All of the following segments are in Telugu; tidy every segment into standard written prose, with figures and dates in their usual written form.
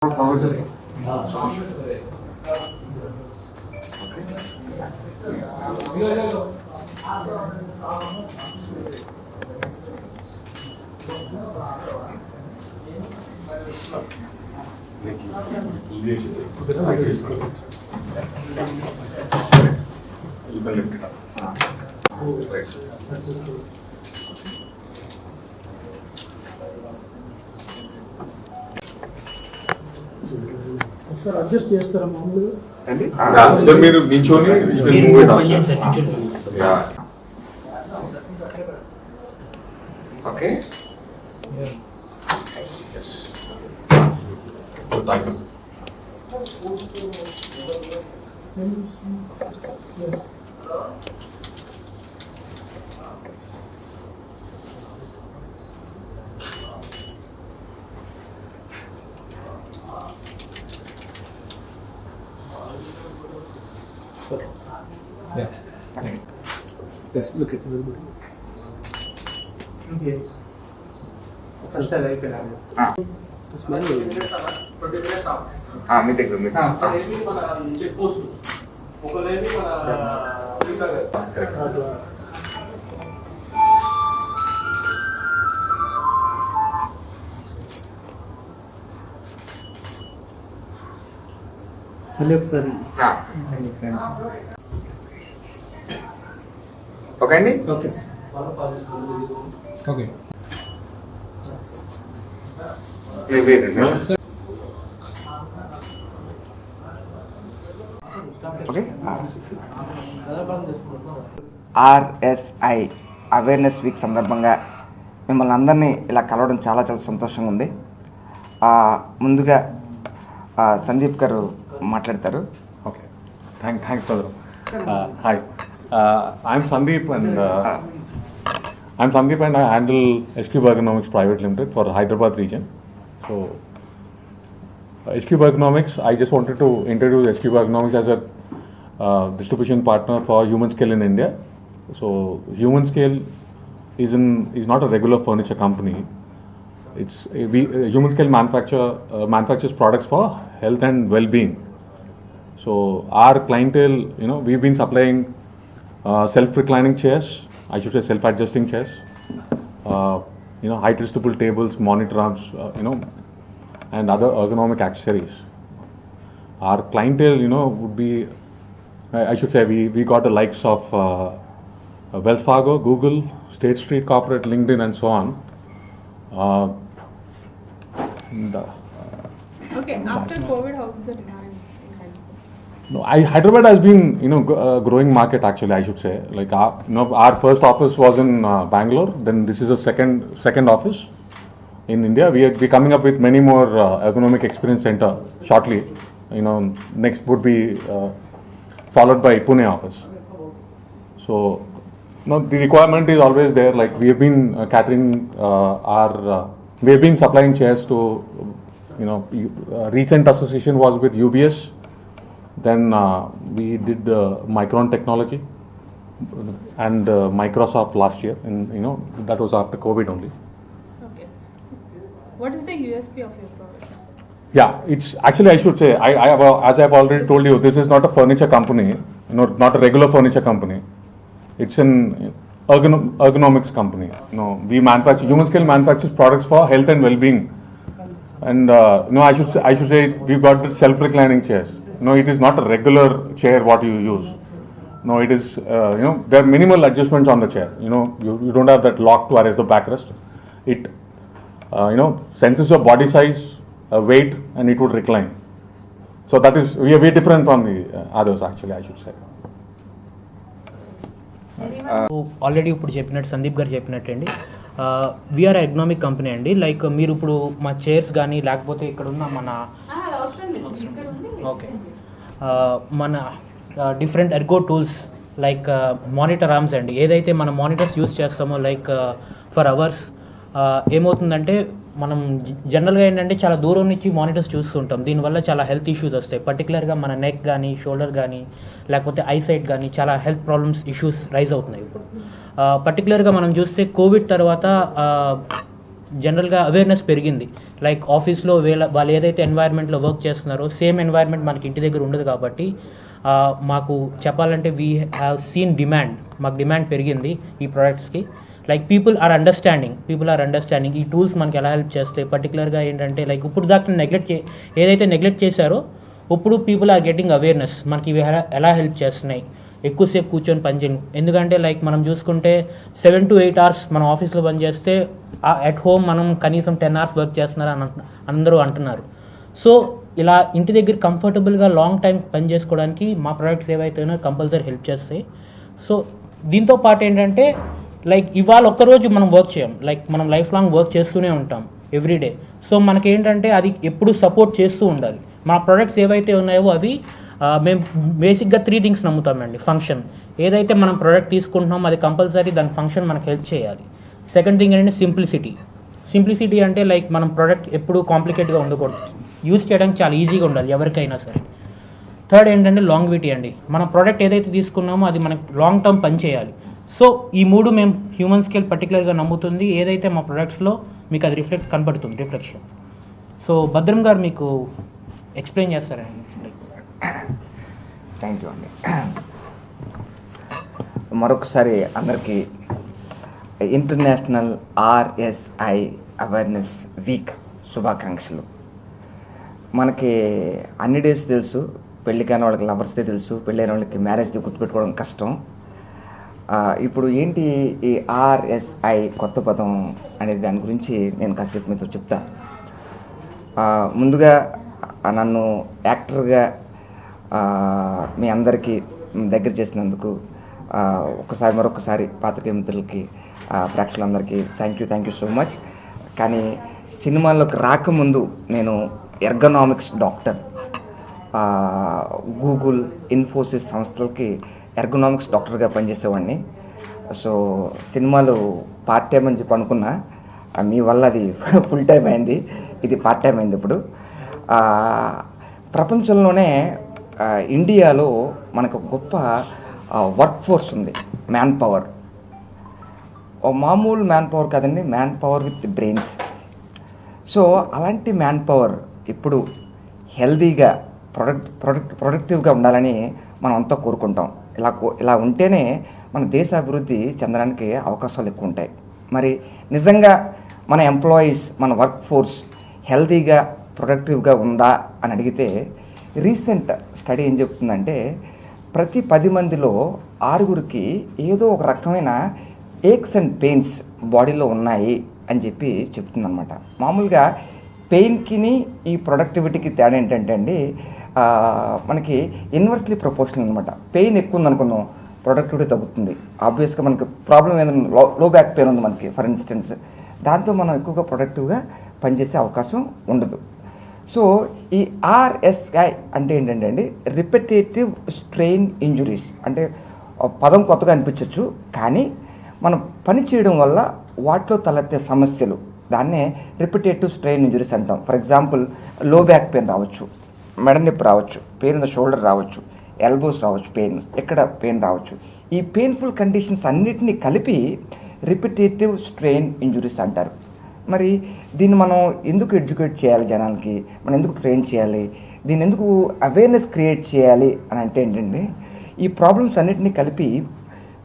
Pause. You can lift it up. Right. ఒకసారి అడ్జస్ట్ చేస్తారా మామూలుగా అండి సార్ మీరు నించోని you can move it up. Yeah. Okay. Yes. So thank you. Yes. Yes, look at me. Okay. First I like it. Smell it. మీ దగ్గర మీ చెక్ పోస్ట్ ఒకలేని మన మళ్ళీ ఒకసారి ఓకే అండి okay sir okay okay RSI awareness week సందర్భంగా మిమ్మల్ని అందరినీ ఇలా కలవడం చాలా చాలా సంతోషంగా ఉంది. ముందుగా సందీప్ గారు మాట్లాడతారు. Okay. Thanks, brother. Hi. I'm Sandeep and I handle SQ Ergonomics Private Limited for Hyderabad region. So, SQ Ergonomics, I just wanted to introduce SQ Ergonomics as a distribution partner for Human Scale in India. So, Human Scale is not a regular furniture company. Human Scale manufactures products for health and well-being. So our clientele, we've been supplying self-reclining chairs, I should say self-adjusting chairs, height-adjustable tables, monitor arms, and other ergonomic accessories. Our clientele, would be, I should say, we got the likes of Wells Fargo, Google, State Street Corporate, LinkedIn, and so on. Okay, after COVID, how's the demand in Hyderabad? No, Hyderabad has been, growing market actually, I should say. Like our first office was in Bangalore. Then this is a second office in India. We're coming up with many more ergonomic experience center shortly. Next would be followed by Pune office. So, the requirement is always there. Like we have been catering we have been supplying chairs to, recent association was with UBS. Then we did Micron Technology and Microsoft last year, and that was after COVID only. Okay. What is the USP of your product? Yeah, it's actually, I should say, as I've already told you, this is not a furniture company, not a regular furniture company. It's an ergonomics company. Human Scale manufactures products for health and well-being. And I should say we've got the self-reclining chairs. It is not a regular chair what you use. No, it is there are minimal adjustments on the chair. You don't have that lock to arrest the backrest. It senses your body size, weight, and it would recline. So that is we are very different from the others actually, I should say. Already ఇప్పుడు చెప్పినట్టు సందీప్ గారు చెప్పినట్టండి, వీఆర్ ఎకనామిక్ కంపెనీ అండి. లైక్ మీరు ఇప్పుడు మా చైర్స్ కానీ లేకపోతే ఇక్కడ ఉన్న మన ఓకే మన different Ergo tools like monitor arms అండి, ఏదైతే మన మానిటర్స్ యూస్ చేస్తామో లైక్ ఫర్ అవర్స్ ఏమవుతుందంటే మనం జనరల్గా ఏంటంటే చాలా దూరం నుంచి మానిటర్స్ చూస్తుంటాం. దీనివల్ల చాలా హెల్త్ ఇష్యూస్ వస్తాయి. పర్టికులర్గా మన నెక్ కానీ షోల్డర్ కానీ లేకపోతే ఐసైట్ కానీ చాలా హెల్త్ ప్రాబ్లమ్స్ ఇష్యూస్ రైజ్ అవుతున్నాయి ఇప్పుడు. పర్టికులర్గా మనం చూస్తే కోవిడ్ తర్వాత జనరల్గా అవేర్నెస్ పెరిగింది. లైక్ ఆఫీస్లో వాళ్ళు ఏదైతే ఎన్వైర్న్మెంట్లో వర్క్ చేస్తున్నారో సేమ్ ఎన్వైర్న్మెంట్ మనకి ఇంటి దగ్గర ఉండదు కాబట్టి మాకు చెప్పాలంటే వీ హ్యావ్ సీన్ డిమాండ్, మాకు డిమాండ్ పెరిగింది ఈ ప్రోడక్ట్స్కి. లైక్ పీపుల్ ఆర్ అండర్స్టాండింగ్ ఈ టూల్స్ మనకి ఎలా హెల్ప్ చేస్తాయి. పర్టికులర్గా ఏంటంటే లైక్ ఇప్పుడు దాకా ఏదైతే నెగ్లెక్ట్ చేశారో ఇప్పుడు పీపుల్ ఆర్ గెటింగ్ అవేర్నెస్ మనకి ఇవి ఎలా హెల్ప్ చేస్తున్నాయి. ఎక్కువసేపు కూర్చొని పనిచేయను, ఎందుకంటే లైక్ మనం చూసుకుంటే 7 to 8 hours మనం ఆఫీస్లో పనిచేస్తే అట్ హోమ్ మనం కనీసం 10 hours వర్క్ చేస్తున్నారు అని అందరూ అంటున్నారు. సో ఇలా ఇంటి దగ్గర కంఫర్టబుల్గా లాంగ్ టైం పని చేసుకోవడానికి మా ప్రోడక్ట్స్ ఏవైతేనో కంపల్సరీ హెల్ప్ చేస్తాయి. సో దీంతో పాటు ఏంటంటే లైక్ ఇవాళ ఒక్కరోజు మనం వర్క్ చేయం, లైక్ మనం లైఫ్ లాంగ్ వర్క్ చేస్తూనే ఉంటాం ఎవ్రీడే. సో మనకేంటంటే అది ఎప్పుడు సపోర్ట్ చేస్తూ ఉండాలి. మా ప్రోడక్ట్స్ ఏవైతే ఉన్నాయో అవి మేము బేసిక్గా 3 things నమ్ముతామండి. ఫంక్షన్, ఏదైతే మనం ప్రోడక్ట్ తీసుకుంటున్నామో అది కంపల్సరీ దాని ఫంక్షన్ మనకు హెల్ప్ చేయాలి. సెకండ్ థింగ్ ఏంటంటే సింప్లిసిటీ అంటే లైక్ మనం ప్రోడక్ట్ ఎప్పుడు కాంప్లికేట్గా ఉండకూడదు, యూజ్ చేయడానికి చాలా ఈజీగా ఉండాలి ఎవరికైనా సరే. థర్డ్ ఏంటంటే లాంగ్విటీ అండి, మన ప్రోడక్ట్ ఏదైతే తీసుకున్నామో అది మనకు లాంగ్ టర్మ్ పని చేయాలి. సో ఈ 3 మేము హ్యూమన్ స్కేల్ పర్టికులర్గా నమ్ముతుంది. ఏదైతే మా ప్రొడక్ట్స్లో మీకు అది కనపడుతుంది రిఫ్లెక్షన్. సో భద్రం గారు మీకు ఎక్స్ప్లెయిన్ చేస్తారండి. థ్యాంక్ యూ అండి. మరొకసారి అందరికీ ఇంటర్నేషనల్ RSI అవేర్నెస్ వీక్ శుభాకాంక్షలు. మనకి అన్ని డేస్ తెలుసు, పెళ్ళి కాని వాళ్ళకి లవర్స్ డే తెలుసు, పెళ్ళైన వాళ్ళకి మ్యారేజ్ డే గుర్తుపెట్టుకోవడం కష్టం. ఇప్పుడు ఏంటి ఈ RSI కొత్త పదం అనేది దాని గురించి నేను కాసేపు మీతో చెప్తా. ముందుగా నన్ను యాక్టర్గా మీ అందరికీ దగ్గర చేసినందుకు మరొకసారి పాత్రికేయ మిత్రులకి ప్రేక్షకులందరికీ థ్యాంక్ యూ సో మచ్. కానీ సినిమాల్లోకి రాకముందు నేను ఎర్గనామిక్స్ డాక్టర్, గూగుల్, ఇన్ఫోసిస్ సంస్థలకి ఎర్గనామిక్స్ డాక్టర్గా పనిచేసేవాడిని. సో సినిమాలు పార్ట్ టైం అని చెప్పి అనుకున్నా, మీ వల్ల అది ఫుల్ టైం అయింది, ఇది పార్ట్ టైం అయింది. ఇప్పుడు ప్రపంచంలోనే ఇండియాలో మనకు గొప్ప వర్క్ ఫోర్స్ ఉంది, మ్యాన్ పవర్. మామూలు మ్యాన్ పవర్ కాదండి, man power with brains. So అలాంటి మ్యాన్ పవర్ ఇప్పుడు హెల్దీగా ప్రొడక్టివ్గా ఉండాలని మనం అంతా కోరుకుంటాం. ఇలా ఉంటేనే మన దేశ అభివృద్ధి చెందడానికి అవకాశాలు ఎక్కువ ఉంటాయి. మరి నిజంగా మన ఎంప్లాయీస్, మన వర్క్ ఫోర్స్ హెల్దీగా ప్రొడక్టివ్గా ఉందా అని అడిగితే రీసెంట్ స్టడీ ఏం చెప్తుందంటే ప్రతి 10 మందిలో 6గురికి ఏదో ఒక రకమైన ఏక్స్ అండ్ పెయిన్స్ బాడీలో ఉన్నాయి అని చెప్పి చెప్తుందన్నమాట. మామూలుగా పెయిన్కిని ఈ ప్రొడక్టివిటీకి తేడా ఏంటంటే అండి, మనకి ఇన్వర్స్లీ ప్రపోర్షనల్ అనమాట. పెయిన్ ఎక్కువ ఉందనుకుందాం, ప్రొడక్టివిటీ తగ్గుతుంది. ఆబ్వియస్గా మనకి ప్రాబ్లం ఏదైనా లో బ్యాక్ పెయిన్ ఉంది మనకి ఫర్ ఇన్స్టెన్స్, దాంతో మనం ఎక్కువగా ప్రొడక్టివ్గా పనిచేసే అవకాశం ఉండదు. సో ఈ RSI అంటే ఏంటంటే అండి, రిపిటేటివ్ స్ట్రెయిన్ ఇంజురీస్. అంటే పదం కొత్తగా అనిపించవచ్చు, కానీ మనం పని చేయడం వల్ల వాటిలో తలెత్తే సమస్యలు, దాన్నే రిపిటేటివ్ స్ట్రెయిన్ ఇంజురీస్ అంటాం. ఫర్ ఎగ్జాంపుల్ లో బ్యాక్ పెయిన్ రావచ్చు, మెడ నొప్పి రావచ్చు, పెయిన్ ఇన్ ద షోల్డర్ రావచ్చు, ఎల్బోస్ రావచ్చు, పెయిన్ ఎక్కడ పెయిన్ రావచ్చు. ఈ పెయిన్ఫుల్ కండిషన్స్ అన్నిటినీ కలిపి రిపిటేటివ్ స్ట్రెయిన్ ఇంజురీస్ అంటారు. మరి దీన్ని మనం ఎందుకు ఎడ్యుకేట్ చేయాలి జనాలకి, మనం ఎందుకు ట్రైన్ చేయాలి, దీన్ని ఎందుకు అవేర్నెస్ క్రియేట్ చేయాలి అని అంటే ఏంటంటే, ఈ ప్రాబ్లమ్స్ అన్నిటినీ కలిపి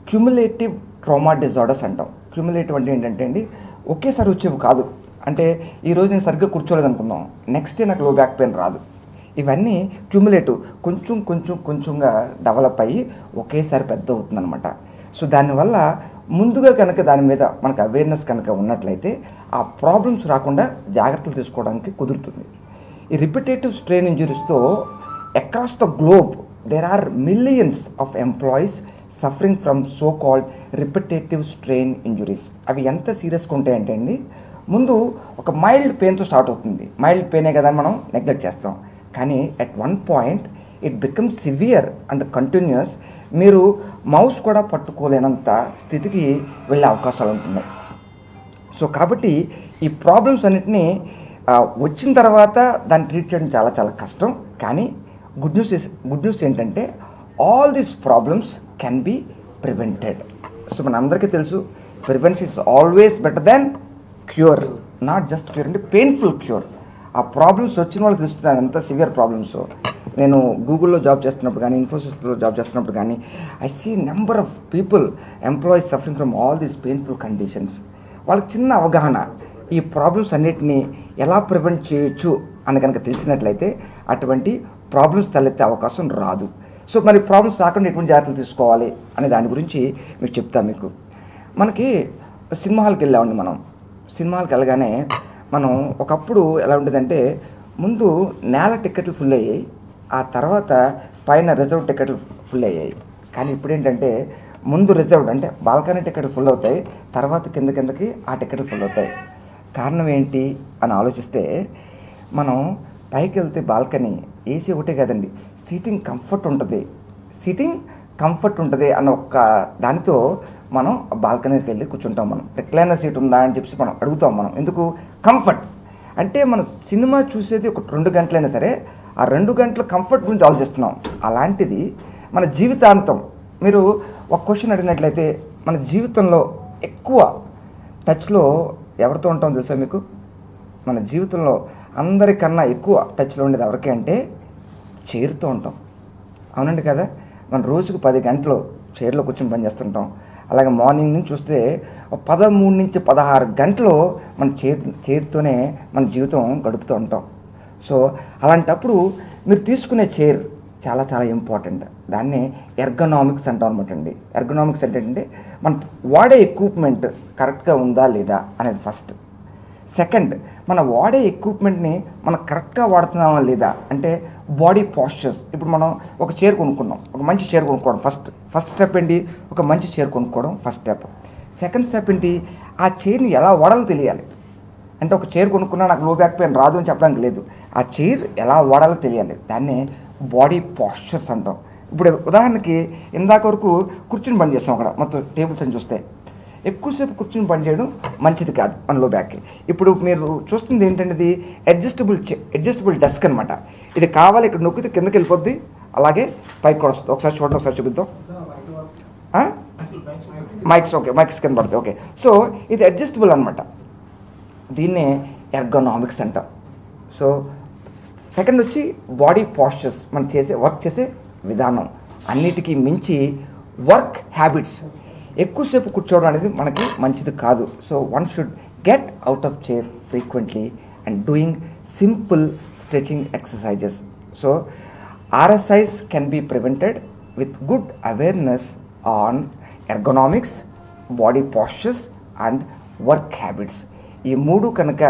క్యుములేటివ్ ట్రామా డిజార్డర్స్ అంటాం. క్యుములేటివ్ అంటే ఏంటంటే అండి, ఒకేసారి వచ్చేవి కాదు. అంటే ఈరోజు నేను సరిగ్గా కూర్చోలేదు అనుకుందాం, నెక్స్ట్ డే నాకు లో బ్యాక్ పెయిన్ రాదు. ఇవన్నీ క్యుములేటివ్, కొంచెంగా డెవలప్ అయ్యి ఒకేసారి పెద్ద అవుతుందన్నమాట. సో దానివల్ల ముందుగా కనుక దాని మీద మనకు అవేర్నెస్ కనుక ఉన్నట్లయితే ఆ ప్రాబ్లమ్స్ రాకుండా జాగ్రత్తలు తీసుకోవడానికి కుదురుతుంది. ఈ రిపిటేటివ్ స్ట్రెయిన్ ఇంజురీస్తో across the globe there are millions of employees suffering from so called repetitive strain injuries. అవి ఎంత సీరియస్గా ఉంటాయంటే అండి, ముందు ఒక మైల్డ్ పెయిన్తో స్టార్ట్ అవుతుంది. మైల్డ్ పెయినే కదా అని మనం నెగ్లెక్ట్ చేస్తాం, కానీ at one point it becomes severe and continues. మీరు మౌస్ కూడా పట్టుకోలేనంత స్థితికి వెళ్ళే అవకాశాలు ఉంటున్నాయి. సో కాబట్టి ఈ ప్రాబ్లమ్స్ అన్నిటినీ వచ్చిన తర్వాత దాన్ని ట్రీట్ చేయడం చాలా చాలా కష్టం. కానీ గుడ్ న్యూస్ ఏంటంటే all these problems can be prevented. So మన అందరికీ తెలుసు, prevention is always better than cure, not just cure అంటే పెయిన్ఫుల్ క్యూర్. ఆ ప్రాబ్లమ్స్ వచ్చిన వాళ్ళకి తెలుస్తుంది ఎంత సివియర్ ప్రాబ్లమ్స్. నేను గూగుల్లో జాబ్ చేస్తున్నప్పుడు కానీ, ఇన్ఫోసిస్లో జాబ్ చేస్తున్నప్పుడు కానీ, I see number of people, employees suffering from all these painful conditions. వాళ్ళకి చిన్న అవగాహన, ఈ ప్రాబ్లమ్స్ అన్నిటినీ ఎలా ప్రివెంట్ చేయొచ్చు అని కనుక తెలిసినట్లయితే అటువంటి ప్రాబ్లమ్స్ తలెత్తే అవకాశం రాదు. సో మరి ప్రాబ్లమ్స్ రాకుండా ఎటువంటి జాగ్రత్తలు తీసుకోవాలి అనే దాని గురించి మీకు చెప్తాను. మీకు మనకి సినిమా హాల్కి వెళ్ళామండి. మనం సినిమా హాల్కి వెళ్ళగానే మనం ఒకప్పుడు ఎలా ఉండేదంటే, ముందు నేల టికెట్లు ఫుల్ అయ్యాయి, ఆ తర్వాత పైన రిజర్వ్ టికెట్లు ఫుల్ అయ్యాయి. కానీ ఇప్పుడు ఏంటంటే ముందు రిజర్వ్డ్ అంటే బాల్కనీ టికెట్లు ఫుల్ అవుతాయి, తర్వాత కిందకి ఆ టికెట్లు ఫుల్ అవుతాయి. కారణం ఏంటి అని ఆలోచిస్తే, మనం పైకి వెళ్తే బాల్కనీ ఏసీ ఒకటే కదండి, సీటింగ్ కంఫర్ట్ ఉంటుంది అన్న ఒక్క దానితో మనం బాల్కనీకి వెళ్ళి కూర్చుంటాం. మనం రిక్లైనర్ సీట్ ఉందా అని చెప్పి మనం అడుగుతాం. మనం ఎందుకు? కంఫర్ట్. అంటే మనం సినిమా చూసేది ఒక 2 గంటలైనా సరే ఆ 2 గంటల కంఫర్ట్ గురించి ఆలోచిస్తున్నాం. అలాంటిది మన జీవితాంతం మీరు ఒక క్వశ్చన్ అడిగినట్లయితే, మన జీవితంలో ఎక్కువ టచ్లో ఎవరితో ఉంటామో తెలుసా మీకు? మన జీవితంలో అందరికన్నా ఎక్కువ టచ్లో ఉండేది ఎవరికి అంటే చైర్తో ఉంటాం. అవునండి కదా? మన రోజుకు 10 గంటలు చైర్లో కూర్చొని పనిచేస్తుంటాం. అలాగే మార్నింగ్ నుంచి చూస్తే 13 నుంచి 16 గంటలు మన చైర్తోనే మన జీవితం గడుపుతూ ఉంటాం. సో అలాంటప్పుడు మీరు తీసుకునే చైర్ చాలా చాలా ఇంపార్టెంట్. దాన్ని ఎర్గనామిక్స్ అంటాం అనమాట అండి. ఎర్గనామిక్స్ అంటే మనం వాడే ఎక్విప్మెంట్ కరెక్ట్గా ఉందా లేదా అనేది ఫస్ట్. సెకండ్, మన వాడే ఎక్విప్మెంట్ని మనం కరెక్ట్గా వాడుతున్నామా లేదా అంటే బాడీ పాస్చర్స్. ఇప్పుడు మనం ఒక చైర్ కొనుక్కున్నాం, ఒక మంచి చైర్ కొనుక్కోవడం ఫస్ట్ స్టెప్ ఏంటి? ఒక మంచి చైర్ కొనుక్కోవడం ఫస్ట్ స్టెప్. సెకండ్ స్టెప్ ఏంటి? ఆ చైర్ని ఎలా వాడాలో తెలియాలి. అంటే ఒక చైర్ కొనుక్కున్నా నాకు లో బ్యాక్ పెయిన్ రాదు అని చెప్పడానికి లేదు, ఆ చైర్ ఎలా వాడాలో తెలియాలి. దాన్ని బాడీ పాస్చర్స్ అంటాం. ఇప్పుడు ఉదాహరణకి ఇందాక వరకు కూర్చుని పని చేస్తాం, అక్కడ మొత్తం టేబుల్స్ అని చూస్తే ఎక్కువసేపు కూర్చుని పని చేయడం మంచిది కాదు మన లో బ్యాక్కి. ఇప్పుడు మీరు చూస్తుంది ఏంటంటే ఇది అడ్జస్టబుల్ డెస్క్ అనమాట. ఇది కావాలి, ఇక్కడ నొక్కితే కిందకి వెళ్ళిపోద్ది, అలాగే పైకి కూడా వస్తుంది. ఒకసారి చూడండి, ఒకసారి చూపిద్దాం. మైక్స్ కింద పడుతుంది. ఓకే, సో ఇది అడ్జస్టబుల్ అనమాట. దీన్నే ఎర్గనామిక్స్ అంటాం. సో సెకండ్ వచ్చి బాడీ పాస్చర్స్, మనం వర్క్ చేసే విధానం. అన్నిటికీ మించి వర్క్ హ్యాబిట్స్. ఎక్కువసేపు కూర్చోవడం అనేది మనకి మంచిది కాదు. So one should get out of chair frequently and doing simple stretching exercises. So RSIs can be prevented with good awareness on ergonomics, body pastures and work habits. ఈ 3 కనుక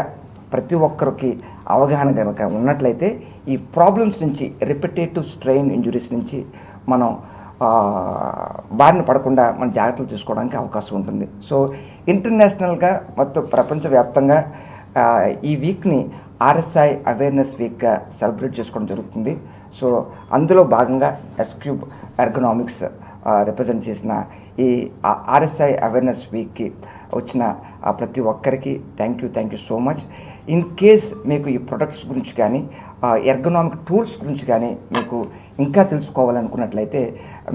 ప్రతి ఒక్కరికి అవగాహన కనుక ఉన్నట్లయితే ఈ ప్రాబ్లమ్స్ నుంచి, రిపిటేటివ్ స్ట్రెయిన్ ఇంజురీస్ నుంచి మనం బారిన పడకుండా మన జాగ్రత్తలు తీసుకోవడానికి అవకాశం ఉంటుంది. సో ఇంటర్నేషనల్గా మొత్తం ప్రపంచవ్యాప్తంగా ఈ వీక్ని RSI అవేర్నెస్ వీక్గా సెలబ్రేట్ చేసుకోవడం జరుగుతుంది. సో అందులో భాగంగా ఎస్క్యూబ్ ఎర్గనామిక్స్ రిప్రజెంట్ చేసిన ఈ RSI అవేర్నెస్ వీక్కి వచ్చిన ప్రతి ఒక్కరికి thank you so much. In case మీకు ఈ ప్రొడక్ట్స్ గురించి కానీ ఎర్గనామిక్ టూల్స్ గురించి కానీ మీకు ఇంకా తెలుసుకోవాలనుకున్నట్లయితే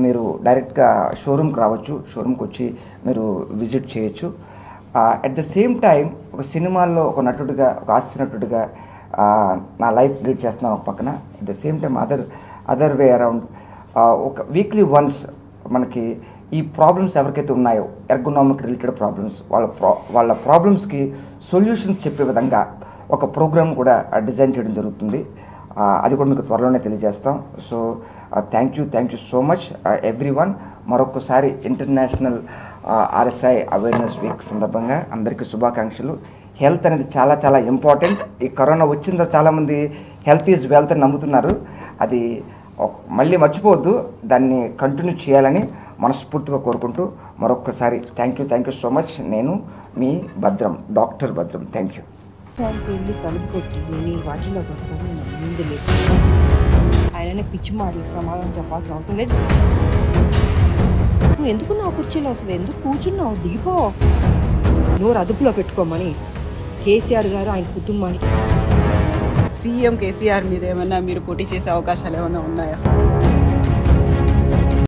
మీరు డైరెక్ట్గా షోరూమ్కి రావచ్చు, షోరూమ్కి వచ్చి మీరు విజిట్ చేయొచ్చు. అట్ ద సేమ్ టైం ఒక సినిమాల్లో ఒక నటుడిగా, ఒక హాస్య నటుడిగా నా లైఫ్ లీడ్ చేస్తున్నాను ఒక పక్కన. At the same time other way around ఒక వీక్లీ వన్స్ మనకి ఈ ప్రాబ్లమ్స్ ఎవరికైతే ఉన్నాయో ఎర్గనామిక్ రిలేటెడ్ ప్రాబ్లమ్స్, వాళ్ళ ప్రాబ్లమ్స్కి సొల్యూషన్స్ చెప్పే విధంగా ఒక ప్రోగ్రామ్ కూడా డిజైన్ చేయడం జరుగుతుంది. అది కూడా మీకు త్వరలోనే తెలియజేస్తాం. So thank you so much everyone. మరొకసారి ఇంటర్నేషనల్ RSI అవేర్నెస్ వీక్ సందర్భంగా అందరికీ శుభాకాంక్షలు. హెల్త్ అనేది చాలా చాలా ఇంపార్టెంట్. ఈ కరోనా వచ్చిందో చాలామంది హెల్త్ ఈజ్ వెల్త్ అని నమ్ముతున్నారు. అది మళ్ళీ మర్చిపోవద్దు, దాన్ని కంటిన్యూ చేయాలని మనస్ఫూర్తిగా కోరుకుంటూ మరొక్కసారి థ్యాంక్ యూ సో మచ్. నేను మీ భద్రం, డాక్టర్ భద్రం. Thank you. వెళ్ళి తలుపు కొట్టి నేను ఈ వాటిలోకి వస్తాను ముందు లేదు. ఆయననే పిచ్చి మాటలకు సమాధానం చెప్పాల్సిన అవసరం లేదు. నువ్వు ఎందుకు నా కుర్చీలో అసలు ఎందుకు కూర్చున్నావు? దిగిపో. నోరు అదుపులో పెట్టుకోమని కేసీఆర్ గారు ఆయన కుటుంబానికి. సీఎం కేసీఆర్ మీద ఏమన్నా మీరు పోటీ చేసే అవకాశాలు ఏమైనా ఉన్నాయా?